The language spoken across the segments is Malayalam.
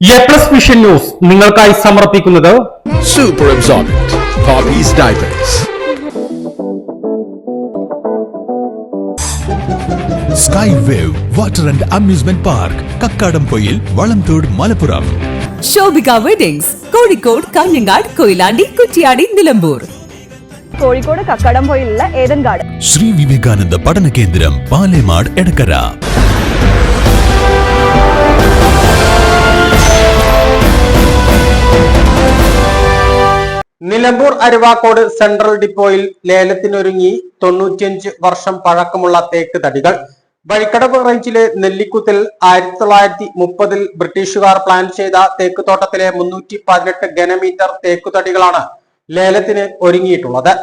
എ+ വിഷൻ ന്യൂസ് നിങ്ങൾക്കായി സമർപ്പിക്കുന്നത് Super Absorbent Hobbies Diapers. Sky Wave Water and Amusement Park, Kakkadampoyil, Valamthode, Malappuram. Shobhika weddings, Kozhikode, Kanhangad, Koyilandy, Kuttiady, Nilambur. Kozhikode കക്കാടംപൊയിലുള്ള Eden garden. Shri Vivekananda Padana Kendram, Palemad, Edakkara. Nilambur Aruvacode central ഡിപ്പോയിൽ ലേലത്തിനൊരുങ്ങി 95 വർഷം പഴക്കമുള്ള തേക്ക് തടികൾ. വഴിക്കടവ് റേഞ്ചിലെ നെല്ലിക്കുത്തിൽ 1930 ബ്രിട്ടീഷുകാർ പ്ലാൻ ചെയ്ത തേക്കുതോട്ടത്തിലെ 318 ഘനമീറ്റർ തേക്കുതടികളാണ് ലേലത്തിന് ഒരുങ്ങിയിട്ടുള്ളത്.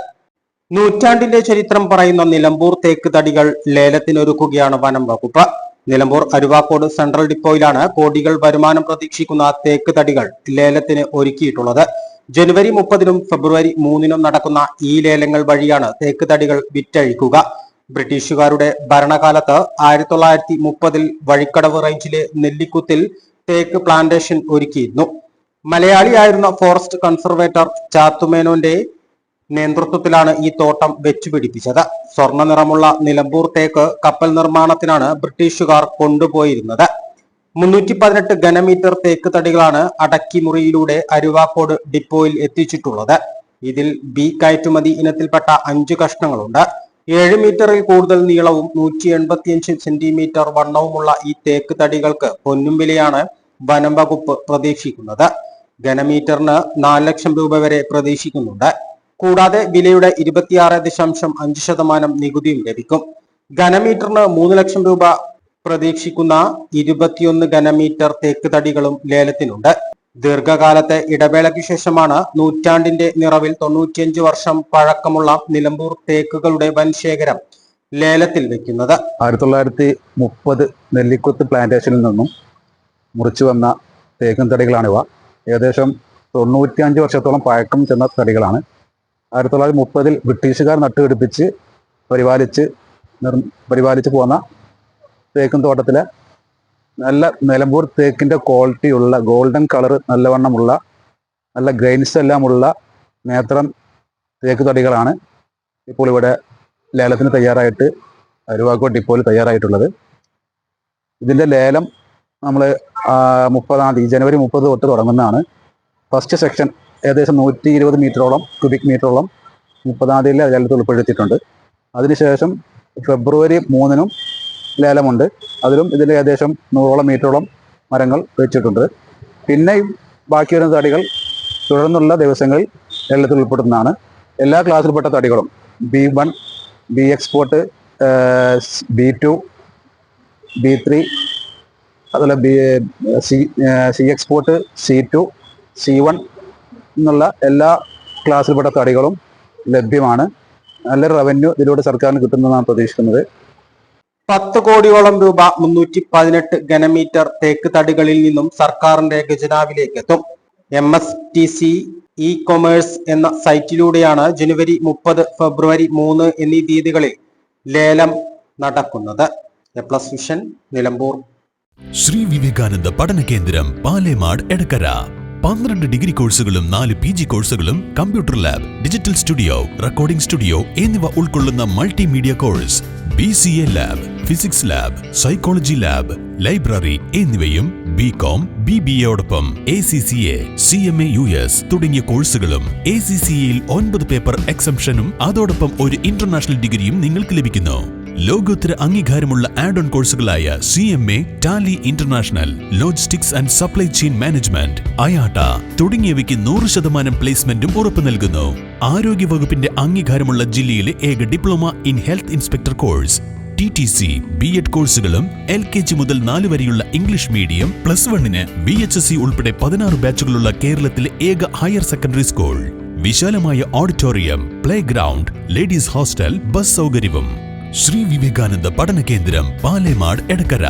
നൂറ്റാണ്ടിന്റെ ചരിത്രം പറയുന്ന നിലമ്പൂർ തേക്ക് തടികൾ ലേലത്തിനൊരുക്കുകയാണ് വനം വകുപ്പ്. നിലമ്പൂർ അരുവാക്കോട് സെൻട്രൽ ഡിപ്പോയിലാണ് കോടികൾ വരുമാനം പ്രതീക്ഷിക്കുന്ന തേക്ക് തടികൾ ലേലത്തിന് ഒരുക്കിയിട്ടുള്ളത്. ജനുവരി 30-നും ഫെബ്രുവരി 3-നും നടക്കുന്ന ഈ ലേലങ്ങൾ വഴിയാണ് തേക്ക് തടികൾ വിറ്റഴിക്കുക. ബ്രിട്ടീഷുകാരുടെ ഭരണകാലത്ത് 1930 വഴിക്കടവ് റേഞ്ചിലെ നെല്ലിക്കുത്തിൽ തേക്ക് പ്ലാന്റേഷൻ ഒരുക്കിയിരുന്നു. മലയാളിയായിരുന്ന ഫോറസ്റ്റ് കൺസർവേറ്റർ ചാത്തുമേനോന്റെ നേതൃത്വത്തിലാണ് ഈ തോട്ടം വെച്ചുപിടിപ്പിച്ചത്. സ്വർണ്ണ നിറമുള്ള നിലമ്പൂർ തേക്ക് കപ്പൽ നിർമ്മാണത്തിനാണ് ബ്രിട്ടീഷുകാർ കൊണ്ടുപോയിരുന്നത്. 318 ഘനമീറ്റർ തേക്ക് തടികളാണ് അടക്കിമുറിയിലൂടെ അരുവാക്കോട് ഡിപ്പോയിൽ എത്തിച്ചിട്ടുള്ളത്. ഇതിൽ ബി കയറ്റുമതി ഇനത്തിൽപ്പെട്ട 5 കഷ്ണങ്ങളുണ്ട്. 7 മീറ്ററിൽ കൂടുതൽ നീളവും 185 സെന്റിമീറ്റർ വണ്ണവുമുള്ള ഈ തേക്ക് തടികൾക്ക് പൊന്നും വിലയാണ് വനം വകുപ്പ് പ്രതീക്ഷിക്കുന്നത്. ഘനമീറ്ററിന് 4 ലക്ഷം രൂപ വരെ പ്രതീക്ഷിക്കുന്നുണ്ട്. കൂടാതെ വിലയുടെ 26.5% നികുതിയും ലഭിക്കും. ഘനമീറ്ററിന് 3 ലക്ഷം രൂപ പ്രതീക്ഷിക്കുന്ന 21 ഘനമീറ്റർ തേക്ക് തടികളും ലേലത്തിനുണ്ട്. ദീർഘകാലത്തെ ഇടവേളയ്ക്ക് ശേഷമാണ് നൂറ്റാണ്ടിന്റെ നിറവിൽ 95 വർഷം പഴക്കമുള്ള നിലമ്പൂർ തേക്കുകളുടെ വൻശേഖരം ലേലത്തിൽ വെക്കുന്നത്. 1930 നെല്ലിക്കുത്ത് പ്ലാന്റേഷനിൽ നിന്നും മുറിച്ചു വന്ന തേക്കും തടികളാണിവ. ഏകദേശം 95 വർഷത്തോളം പഴക്കം ചെന്ന തടികളാണ്. 1930 ബ്രിട്ടീഷുകാർ നട്ടുപിടിപ്പിച്ച് പരിപാലിച്ച് പോന്ന തേക്കും തോട്ടത്തിലെ നല്ല നിലമ്പൂർ തേക്കിൻ്റെ ക്വാളിറ്റിയുള്ള ഗോൾഡൻ കളർ നല്ലവണ്ണമുള്ള നല്ല ഗ്രെയിൻസ് എല്ലാമുള്ള നേത്രം തേക്ക് തടികളാണ് ഇപ്പോൾ ഇവിടെ ലേലത്തിന് തയ്യാറായിട്ട് അരുവാക്കോട് ഡിപ്പോയിൽ തയ്യാറായിട്ടുള്ളത്. ഇതിൻ്റെ ലേലം നമ്മൾ 30-ാം തീയതി ജനുവരി 30 തൊട്ട് തുടങ്ങുന്നതാണ്. ഫസ്റ്റ് സെക്ഷൻ ഏകദേശം 120 മീറ്ററോളം ക്യൂബിക് മീറ്ററോളം 30-ാം തീയതി ലേലത്തിൽ ഉൾപ്പെടുത്തിയിട്ടുണ്ട്. അതിനുശേഷം ഫെബ്രുവരി 3-നും ലേലമുണ്ട്. അതിലും ഇതിൽ ഏകദേശം 100ഓളം മീറ്ററോളം മരങ്ങൾ വെച്ചിട്ടുണ്ട്. പിന്നെയും ബാക്കി വരുന്ന തടികൾ തുടർന്നുള്ള ദിവസങ്ങളിൽ ലേലത്തിൽ ഉൾപ്പെടുന്നതാണ്. എല്ലാ ക്ലാസ്സിൽപ്പെട്ട തടികളും B1, B export, B2, B3, അതുപോലെ C എക്സ്പോർട്ട്, C2, C1 എന്നുള്ള എല്ലാ ക്ലാസ്സിൽപ്പെട്ട തടികളും ലഭ്യമാണ്. നല്ലൊരു റവന്യൂ ഇതിലൂടെ സർക്കാരിന് കിട്ടുന്നതാണ് പ്രതീക്ഷിക്കുന്നത്. 10 കോടിയോളം രൂപ 318 ഘനമീറ്റർ തേക്ക് തടികളിൽ നിന്നും സർക്കാരിന്റെ ഖജനാവിലേക്ക് എത്തും. MSTC ഇ-കൊമേഴ്സ് എന്ന സൈറ്റിലൂടെയാണ് ജനുവരി 30, ഫെബ്രുവരി 3 എന്നീ തീയതികളിൽ ലേലം നടക്കുന്നത്. എ+ വിഷൻ, നിലമ്പൂർ. ശ്രീ വിവേകാനന്ദ പഠന കേന്ദ്രം, പാലേമാട്, എടക്കര. 12 ഡിഗ്രി കോഴ്സുകളും 4 PG കോഴ്സുകളും, computer lab, digital studio, recording studio എന്നിവ ഉൾക്കൊള്ളുന്ന multimedia course, BCA lab, physics lab, psychology lab, library എന്നിവയും BCom, BBAയോടൊപ്പം ACCA, CMA US തുടങ്ങിയ കോഴ്സുകളും. ACCAയിൽ 9 പേപ്പർ എക്സംഷനും അതോടൊപ്പം ഒരു ഇന്റർനാഷണൽ ഡിഗ്രിയും നിങ്ങൾക്ക് ലഭിക്കുന്നു. ലോകോത്തര അംഗീകാരമുള്ള ആഡ് ഓൺ കോഴ്സുകളായ CMA, Tally international, logistics and supply chain management, IATA തുടങ്ങിയവയ്ക്ക് 100% പ്ലേസ്മെന്റും ഉറപ്പു നൽകുന്നു. ആരോഗ്യ വകുപ്പിന്റെ അംഗീകാരമുള്ള ജില്ലയിലെ ഏക diploma in health inspector course, TTC, B.Ed കോഴ്സുകളും. LKG മുതൽ 4 വരെയുള്ള ഇംഗ്ലീഷ് മീഡിയം, +1-ന് VHSC ഉൾപ്പെടെ 16 ബാച്ചുകളുള്ള കേരളത്തിലെ ഏക ഹയർ സെക്കൻഡറി സ്കൂൾ. വിശാലമായ auditorium, play ground, ladies hostel, bus സൗകര്യവും. ശ്രീ വിവേകാനന്ദ പഠന കേന്ദ്രം, പാലേമാട്, എടക്കര.